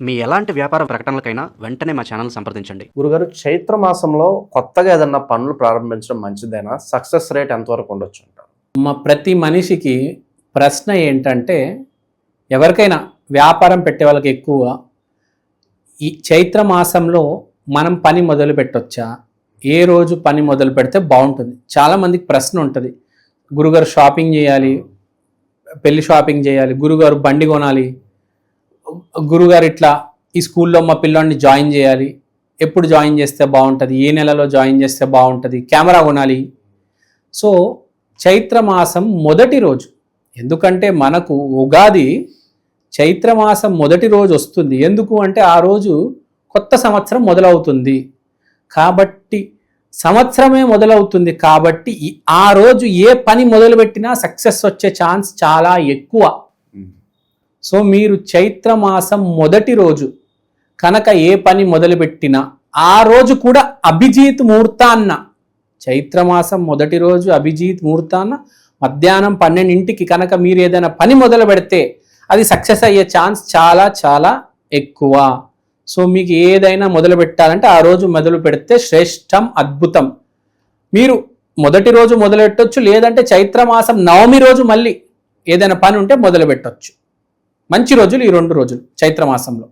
మీ ఎలాంటి వ్యాపార ప్రకటనలకైనా వెంటనే మా ఛానల్ సంప్రదించండి. గురుగారు, చైత్ర మాసంలో కొత్తగా ఏదన్నా పనులు ప్రారంభించడం మంచిదేనా? సక్సెస్ రేట్ ఎంతవరకు ఉండొచ్చు అంటారు? ప్రతి మనిషికి ప్రశ్న ఏంటంటే, ఎవరికైనా వ్యాపారం పెట్టే వాళ్ళకి ఎక్కువ ఈ చైత్ర మాసంలో మనం పని మొదలు పెట్టొచ్చా, ఏ రోజు పని మొదలు పెడితే బాగుంటుంది? చాలామందికి ప్రశ్న ఉంటుంది. గురుగారు షాపింగ్ చేయాలి, పెళ్లి షాపింగ్ చేయాలి, గురుగారు బండి కొనాలి, గురుగారు ఇట్లా ఈ స్కూల్లో మా పిల్లాడిని జాయిన్ చేయాలి, ఎప్పుడు జాయిన్ చేస్తే బాగుంటుంది, ఏ నెలలో జాయిన్ చేస్తే బాగుంటుంది, కెమెరా కొనాలి. సో చైత్రమాసం మొదటి రోజు, ఎందుకంటే మనకు ఉగాది చైత్రమాసం మొదటి రోజు వస్తుంది. ఎందుకు అంటే ఆ రోజు కొత్త సంవత్సరం మొదలవుతుంది కాబట్టి, సంవత్సరమే మొదలవుతుంది కాబట్టి ఆ రోజు ఏ పని మొదలుపెట్టినా సక్సెస్ వచ్చే ఛాన్స్ చాలా ఎక్కువ. సో మీరు చైత్రమాసం మొదటి రోజు కనుక ఏ పని మొదలుపెట్టినా ఆ రోజు కూడా అభిజిత్ ముహూర్తాన్న, చైత్రమాసం మొదటి రోజు అభిజిత్ ముహూర్తాన్న మధ్యాహ్నం 12ంటికి కనుక మీరు ఏదైనా పని మొదలు పెడితే అది సక్సెస్ అయ్యే ఛాన్స్ చాలా చాలా ఎక్కువ. సో మీకు ఏదైనా మొదలు పెట్టాలంటే ఆ రోజు మొదలు పెడితే శ్రేష్టం, అద్భుతం. మీరు మొదటి రోజు మొదలు పెట్టొచ్చు, లేదంటే చైత్రమాసం నవమి రోజు మళ్ళీ ఏదైనా పని ఉంటే మొదలు పెట్టొచ్చు. మంచి రోజులు ఈ 2 రోజులు చైత్రమాసంలో.